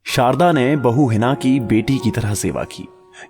शारदा ने बहू हिना की बेटी की तरह सेवा की।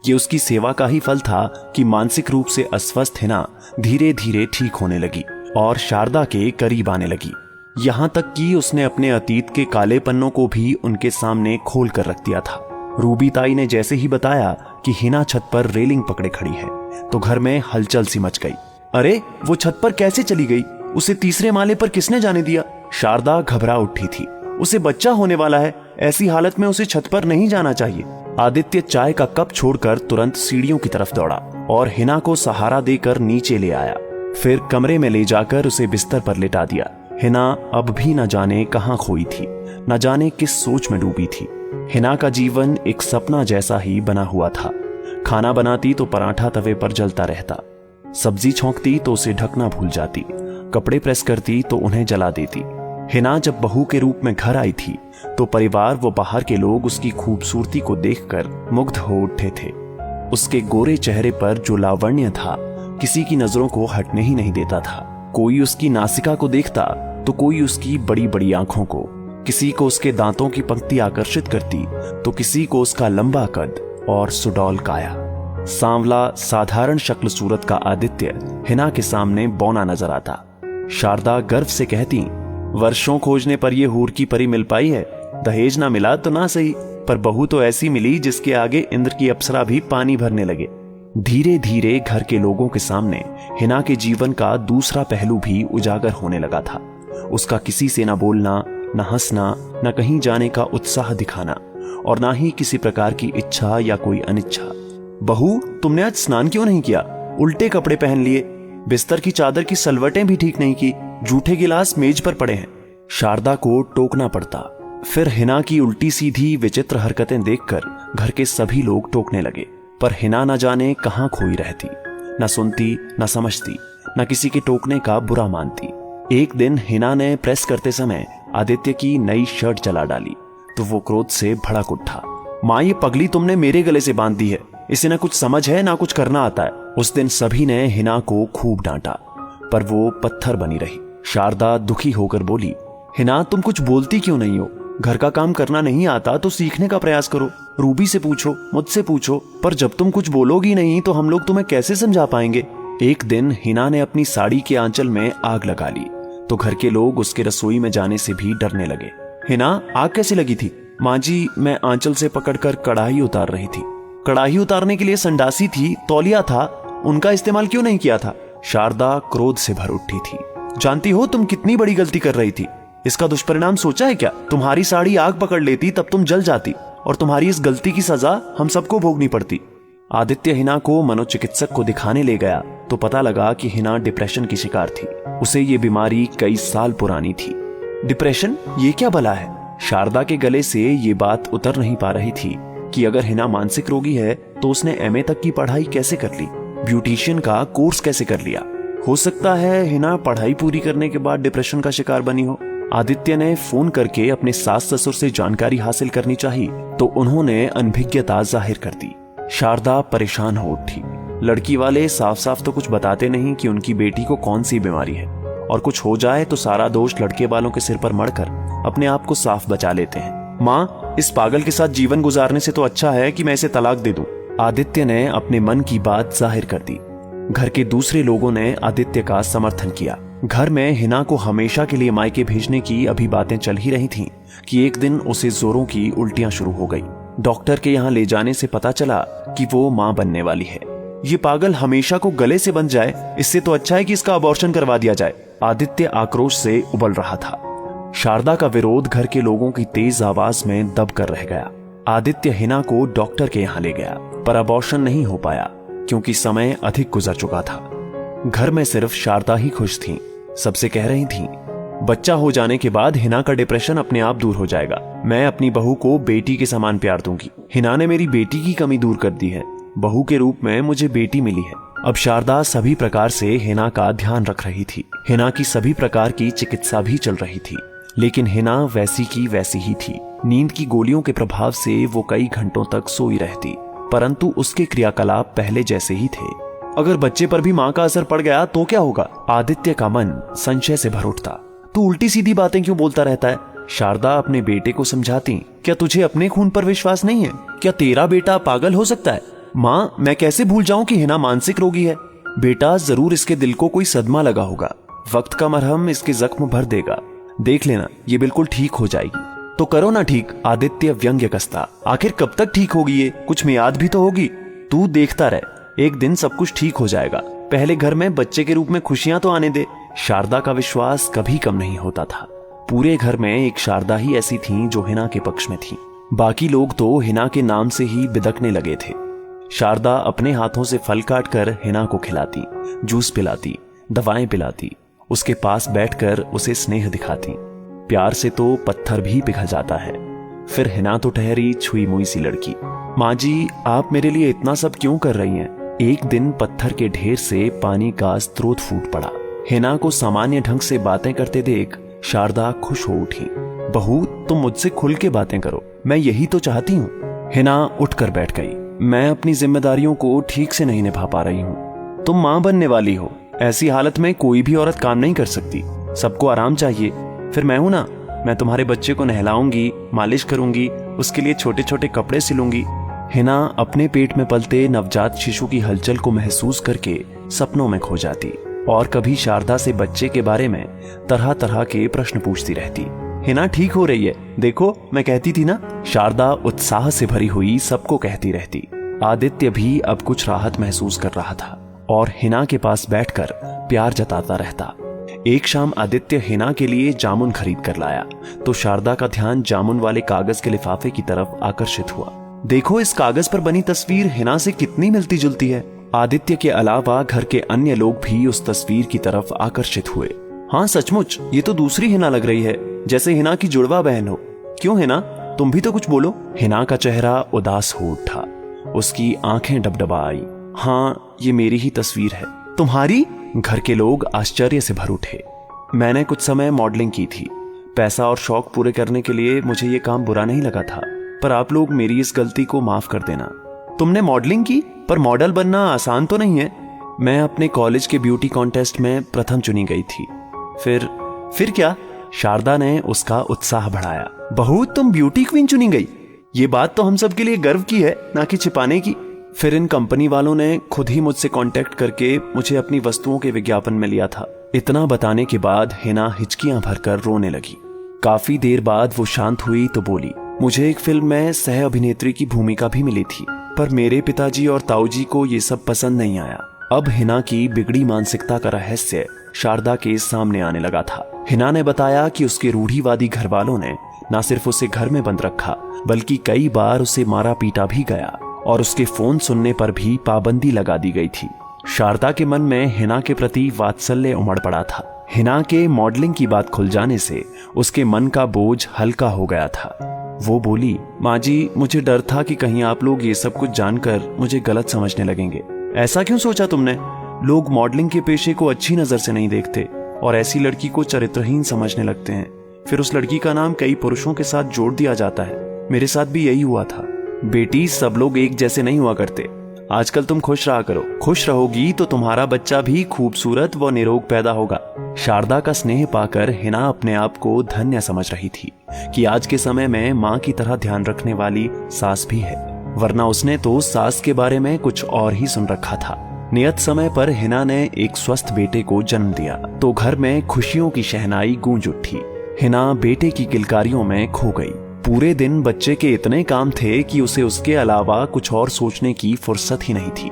ये उसकी सेवा का ही फल था कि मानसिक रूप से अस्वस्थ हिना धीरे धीरे ठीक होने लगी और शारदा के करीब आने लगी। यहां तक कि उसने अपने अतीत के काले पन्नों को भी उनके सामने खोल कर रख दिया था। रूबी ताई ने जैसे ही बताया कि हिना छत पर रेलिंग पकड़े खड़ी है तो घर में हलचल सी मच गई। अरे वो छत पर कैसे चली गई? उसे तीसरे माले पर किसने जाने दिया? शारदा घबरा उठी थी। उसे बच्चा होने वाला है, ऐसी हालत में उसे छत पर नहीं जाना चाहिए। आदित्य चाय का कप छोड़कर तुरंत सीढ़ियों की तरफ दौड़ा और हिना को सहारा देकर नीचे ले आया। फिर कमरे में ले जाकर उसे बिस्तर पर लेटा दिया। हिना अब भी न जाने कहां खोई थी, न जाने किस सोच में डूबी थी। हिना का जीवन एक सपना जैसा ही बना हुआ था। खाना बनाती तो पराठा तवे पर जलता रहता, सब्जी छौंकती तो उसे ढकना भूल जाती, कपड़े प्रेस करती तो उन्हें जला देती। हिना जब बहू के रूप में घर आई थी तो परिवार व बाहर के लोग उसकी खूबसूरती को देखकर मुग्ध हो उठे थे। उसके गोरे चेहरे पर जो लावण्य था किसी की नजरों को हटने ही नहीं देता था। कोई उसकी नासिका को देखता तो कोई उसकी बड़ी बड़ी आंखों को, किसी को उसके दांतों की पंक्ति आकर्षित करती तो किसी को उसका लंबा कद और सुडौल काया। सांवला साधारण शक्ल सूरत का आदित्य हिना के सामने बौना नजर आता। शारदा गर्व से कहती, वर्षों खोजने पर यह हूर की परी मिल पाई है। दहेज ना मिला तो ना सही, पर बहू तो ऐसी मिली जिसके आगे इंद्र की अप्सरा भी पानी भरने लगे। धीरे धीरे घर के लोगों के सामने हिना के जीवन का दूसरा पहलू भी उजागर होने लगा था। उसका किसी से ना बोलना, न हंसना, न कहीं जाने का उत्साह दिखाना और ना ही किसी प्रकार की इच्छा या कोई अनिच्छा। बहू, तुमने आज स्नान क्यों नहीं किया? उल्टे कपड़े पहन लिए, बिस्तर की चादर की सलवटें भी ठीक नहीं की, जूठे गिलास मेज पर पड़े हैं। शारदा को टोकना पड़ता। फिर हिना की उल्टी सीधी विचित्र हरकतें देखकर घर के सभी लोग टोकने लगे, पर हिना न जाने कहां खोई रहती, न सुनती, न समझती, न किसी के टोकने का बुरा मानती। एक दिन हिना ने प्रेस करते समय आदित्य की नई शर्ट जला डाली तो वो क्रोध से भड़क उठा। मां, ये पगली तुमने मेरे गले से बांध दी है, इसे ना कुछ समझ है ना कुछ करना आता है। उस दिन सभी ने हिना को खूब डांटा, पर वो पत्थर बनी रही। शारदा दुखी होकर बोली, हिना, तुम कुछ बोलती क्यों नहीं हो? घर का काम करना नहीं आता तो सीखने का प्रयास करो। रूबी से पूछो, मुझसे पूछो, पर जब तुम कुछ बोलोगी नहीं तो हम लोग तुम्हें कैसे समझा पाएंगे? एक दिन हिना ने अपनी साड़ी के आंचल में आग लगा ली तो घर के लोग उसके रसोई में जाने से भी डरने लगे। हिना, आग कैसे लगी थी? माँ जी, मैं आंचल से पकड़कर कढ़ाई उतार रही थी। कढ़ाई उतारने के लिए संडासी थी, तौलिया था, उनका इस्तेमाल क्यों नहीं किया था? शारदा क्रोध से भर उठी थी। जानती हो तुम कितनी बड़ी गलती कर रही थी? इसका दुष्परिणाम सोचा है क्या? तुम्हारी साड़ी आग पकड़ लेती तब तुम जल जाती और तुम्हारी इस गलती की सजा हम सबको भोगनी पड़ती। आदित्य हिना को मनोचिकित्सक को दिखाने ले गया तो पता लगा कि हिना डिप्रेशन की शिकार थी। उसे ये बीमारी कई साल पुरानी थी। डिप्रेशन, ये क्या भला है? शारदा के गले से ये बात उतर नहीं पा रही थी कि अगर हिना मानसिक रोगी है तो उसने एमए तक की पढ़ाई कैसे कर ली, ब्यूटिशियन का कोर्स कैसे कर लिया? हो सकता है हिना पढ़ाई पूरी करने के बाद डिप्रेशन का शिकार बनी हो। आदित्य ने फोन करके अपने सास ससुर से जानकारी हासिल करनी चाहिए तो उन्होंने अनभिज्ञता जाहिर कर दी। शारदा परेशान हो उठी। लड़की वाले साफ साफ तो कुछ बताते नहीं कि उनकी बेटी को कौन सी बीमारी है, और कुछ हो जाए तो सारा दोष लड़के वालों के सिर पर मढ़कर अपने आप को साफ बचा लेते हैं। माँ, इस पागल के साथ जीवन गुजारने से तो अच्छा है कि मैं इसे तलाक दे दूं। आदित्य ने अपने मन की बात जाहिर कर दी। घर के दूसरे लोगों ने आदित्य का समर्थन किया। घर में हिना को हमेशा के लिए मायके भेजने की अभी बातें चल ही रही थीं कि एक दिन उसे जोरों की उल्टियां शुरू हो गई। डॉक्टर के यहाँ ले जाने से पता चला कि वो मां बनने वाली है। ये पागल हमेशा को गले से बंध जाए, इससे तो अच्छा है कि इसका अबॉर्शन करवा दिया जाए। आदित्य आक्रोश से उबल रहा था। शारदा का विरोध घर के लोगों की तेज आवाज में दब कर रह गया। आदित्य हिना को डॉक्टर के यहाँ ले गया, पर अबॉर्शन नहीं हो पाया क्योंकि समय अधिक गुजर चुका था। घर में सिर्फ शारदा ही खुश थी। सबसे कह रही थी, बच्चा हो जाने के बाद हिना का डिप्रेशन अपने आप दूर हो जाएगा। मैं अपनी बहू को बेटी के समान प्यार दूंगी। हिना ने मेरी बेटी की कमी दूर कर दी है। बहू के रूप में मुझे बेटी मिली है। अब शारदा सभी प्रकार से हिना का ध्यान रख रही थी। हिना की सभी प्रकार की चिकित्सा भी चल रही थी, लेकिन हिना वैसी की वैसी ही थी। नींद की गोलियों के प्रभाव से वो कई घंटों तक सोई रहती, परंतु उसके क्रियाकलाप पहले जैसे ही थे। अगर बच्चे पर भी मां का असर पड़ गया तो क्या होगा? आदित्य का मन संशय से भर उठता। तू उल्टी सीधी बातें क्यों बोलता रहता है? शारदा अपने बेटे को समझाती, क्या तुझे अपने खून पर विश्वास नहीं है? क्या तेरा बेटा पागल हो सकता है? माँ, मैं कैसे भूल जाऊं कि हिना मानसिक रोगी है। बेटा, जरूर इसके दिल को कोई सदमा लगा होगा। वक्त का मरहम इसके जख्म भर देगा। देख लेना, ये बिल्कुल ठीक हो जाएगी। तो करो ना ठीक, आदित्य व्यंग्य कसता। आखिर कब तक ठीक होगी ये? कुछ मियाद भी तो होगी। तू देखता रह, एक दिन सब कुछ ठीक हो जाएगा। पहले घर में बच्चे के रूप में खुशियां तो आने दे। शारदा का विश्वास कभी कम नहीं होता था। पूरे घर में एक शारदा ही ऐसी थी जो हिना के पक्ष में थी। बाकी लोग तो हिना के नाम से ही बिदकने लगे थे। शारदा अपने हाथों से फल काट कर हिना को खिलाती, जूस पिलाती, दवाएं पिलाती, उसके पास बैठकर उसे स्नेह दिखाती। प्यार से तो पत्थर भी पिघल जाता है। फिर हिना तो ठहरी छुई मुई सी लड़की। माँ जी, आप मेरे लिए इतना सब क्यों कर रही हैं? एक दिन पत्थर के ढेर से पानी का स्रोत फूट पड़ा। हिना को सामान्य ढंग से बातें करते देख शारदा खुश हो उठी। बहू, तुम मुझसे खुल के बातें करो, मैं यही तो चाहती हूँ। हिना उठकर बैठ गई। मैं अपनी जिम्मेदारियों को ठीक से नहीं निभा पा रही हूँ। तुम माँ बनने वाली हो, ऐसी हालत में कोई भी औरत काम नहीं कर सकती। सबको आराम चाहिए। फिर मैं हूं ना, मैं तुम्हारे बच्चे को नहलाऊंगी, मालिश करूंगी, उसके लिए छोटे छोटे कपड़े सिलूंगी। हिना अपने पेट में पलते नवजात शिशु की हलचल को महसूस करके सपनों में खो जाती और कभी शारदा से बच्चे के बारे में तरह तरह के प्रश्न पूछती रहती। हिना ठीक हो रही है, देखो मैं कहती थी ना। शारदा उत्साह से भरी हुई सबको कहती रहती। आदित्य भी अब कुछ राहत महसूस कर रहा था और हिना के पास बैठकर प्यार जताता रहता। एक शाम आदित्य हिना के लिए जामुन खरीद कर लाया तो शारदा का ध्यान जामुन वाले कागज के लिफाफे की तरफ आकर्षित हुआ। देखो, इस कागज पर बनी तस्वीर हिना से कितनी मिलती जुलती है। आदित्य के अलावा घर के अन्य लोग भी उस तस्वीर की तरफ आकर्षित हुए। हाँ सचमुच, ये तो दूसरी हिना लग रही है, जैसे हिना की जुड़वा बहन हो। क्यों हिना, तुम भी तो कुछ बोलो। हिना का चेहरा उदास हो उठा, उसकी आंखें डबडबा आई। हाँ, ये मेरी ही तस्वीर है। तुम्हारी? घर के लोग आश्चर्य से भर उठे। मैंने कुछ समय मॉडलिंग की थी। पैसा और शौक पूरे करने के लिए मुझे ये काम बुरा नहीं लगा था, पर आप लोग मेरी इस गलती को माफ कर देना। तुमने मॉडलिंग की? पर मॉडल बनना आसान तो नहीं है। मैं अपने कॉलेज के ब्यूटी कॉन्टेस्ट में प्रथम चुनी गई थी। फिर क्या? शारदा ने उसका उत्साह बढ़ाया। बहू, तुम ब्यूटी क्वीन चुनी गई? ये बात तो हम सब के लिए गर्व की है, ना कि छिपाने की। फिर इन कंपनी वालों ने खुद ही मुझसे कांटेक्ट करके मुझे अपनी वस्तुओं के विज्ञापन में लिया था। इतना बताने के बाद हिना हिचकियां भरकर रोने लगी। काफी देर बाद वो शांत हुई तो बोली, मुझे एक फिल्म में सह अभिनेत्री की भूमिका भी मिली थी, पर मेरे पिताजी और ताऊजी को ये सब पसंद नहीं आया। अब हिना की बिगड़ी मानसिकता का रहस्य शारदा के सामने आने लगा था। हिना ने बताया कि उसके रूढ़िवादी घर वालों ने न सिर्फ उसे घर में बंद रखा, बल्कि कई बार उसे मारा पीटा भी गया और उसके फोन सुनने पर भी पाबंदी लगा दी गई थी। शारदा के मन में हिना के प्रति वात्सल्य उमड़ पड़ा था। हिना के मॉडलिंग की बात खुल जाने से उसके मन का बोझ हल्का हो गया था। वो बोली, माँ जी, मुझे डर था कि कहीं आप लोग ये सब कुछ जानकर मुझे गलत समझने लगेंगे। ऐसा क्यों सोचा तुमने? लोग मॉडलिंग के पेशे को अच्छी नजर से नहीं देखते और ऐसी लड़की को चरित्रहीन समझने लगते हैं। फिर उस लड़की का नाम कई पुरुषों के साथ जोड़ दिया जाता है। मेरे साथ भी यही हुआ था। बेटी, सब लोग एक जैसे नहीं हुआ करते। आजकल तुम खुश रहा करो। खुश रहोगी तो तुम्हारा बच्चा भी खूबसूरत व निरोग पैदा होगा। शारदा का स्नेह पाकर हिना अपने आप को धन्य समझ रही थी कि आज के समय में माँ की तरह ध्यान रखने वाली सास भी है, वरना उसने तो सास के बारे में कुछ और ही सुन रखा था। नियत समय पर हिना ने एक स्वस्थ बेटे को जन्म दिया तो घर में खुशियों की शहनाई गूंज उठी। हिना बेटे की किलकारियों में खो गई। पूरे दिन बच्चे के इतने काम थे कि उसे उसके अलावा कुछ और सोचने की फुर्सत ही नहीं थी।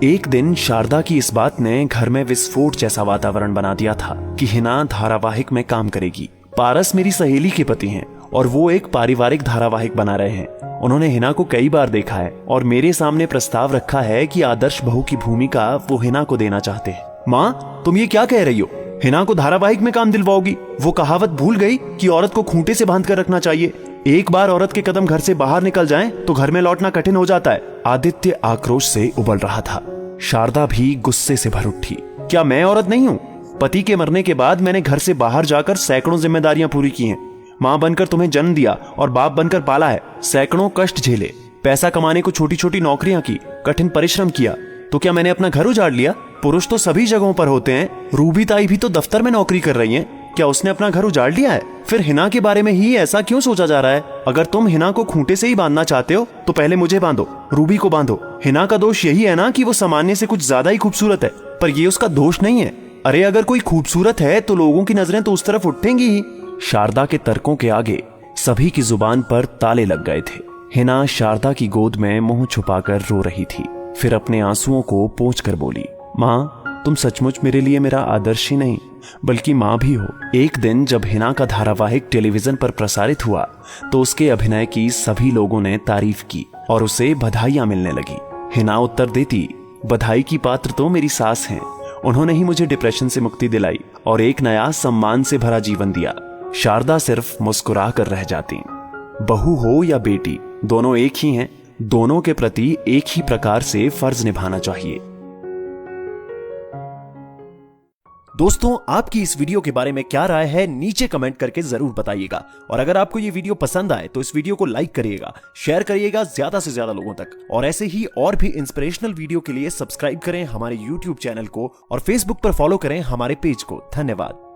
एक दिन शारदा की इस बात ने घर में विस्फोट जैसा वातावरण बना दिया था कि हिना धारावाहिक में काम करेगी। पारस मेरी सहेली के पति हैं और वो एक पारिवारिक धारावाहिक बना रहे हैं। उन्होंने हिना को कई बार देखा है और मेरे सामने प्रस्ताव रखा है कि आदर्श बहू की भूमिका वो हिना को देना चाहते हैं। माँ, तुम ये क्या कह रही हो? हिना को धारावाहिक में काम दिलवाओगी? वो कहावत भूल गई कि औरत को खूंटे से बांध कर रखना चाहिए। एक बार औरत के कदम घर से बाहर निकल जाएं तो घर में लौटना कठिन हो जाता है। आदित्य आक्रोश से उबल रहा था। शारदा भी गुस्से से भर उठी। क्या मैं औरत नहीं हूँ? पति के मरने के बाद मैंने घर से बाहर जाकर सैकड़ों जिम्मेदारियां पूरी की हैं। माँ बनकर तुम्हें जन्म दिया और बाप बनकर पाला है। सैकड़ों कष्ट झेले, पैसा कमाने को छोटी छोटी नौकरियां की, कठिन परिश्रम किया। तो क्या मैंने अपना घर उजाड़ लिया? पुरुष तो सभी जगहों पर होते हैं। रूबी ताई भी तो दफ्तर में नौकरी कर रही हैं। क्या उसने अपना घर उजाड़ लिया है? फिर हिना के बारे में ही ऐसा क्यों सोचा जा रहा है? अगर तुम हिना को खूंटे से ही बांधना चाहते हो तो पहले मुझे बांधो, रूबी को बांधो। हिना का दोष यही है ना कि वो सामान्य से कुछ ज्यादा ही खूबसूरत है, पर ये उसका दोष नहीं है। अरे अगर कोई खूबसूरत है तो लोगों की नजरें तो उस तरफ उठेंगी ही। शारदा के तर्कों के आगे सभी की जुबान पर ताले लग गए थे। हिना शारदा की गोद में मुंह छुपाकर रो रही थी, फिर अपने आंसुओं को पोंछ कर बोली, माँ तुम सचमुच मेरे लिए मेरा आदर्श ही नहीं बल्कि माँ भी हो। एक दिन जब हिना का धारावाहिक टेलीविजन पर प्रसारित हुआ तो उसके अभिनय की सभी लोगों ने तारीफ की और उसे बधाइयां मिलने लगी। हिना उत्तर देती, बधाई की पात्र तो मेरी सास हैं, उन्होंने ही मुझे डिप्रेशन से मुक्ति दिलाई और एक नया सम्मान से भरा जीवन दिया। शारदा सिर्फ मुस्कुरा कर रह जाती। बहू हो या बेटी, दोनों एक ही हैं, दोनों के प्रति एक ही प्रकार से फर्ज निभाना चाहिए। दोस्तों, आपकी इस वीडियो के बारे में क्या राय है नीचे कमेंट करके जरूर बताइएगा। और अगर आपको ये वीडियो पसंद आए तो इस वीडियो को लाइक करिएगा, शेयर करिएगा ज्यादा से ज्यादा लोगों तक। और ऐसे ही और भी इंस्पिरेशनल वीडियो के लिए सब्सक्राइब करें हमारे YouTube चैनल को और Facebook पर फॉलो करें हमारे पेज को। धन्यवाद।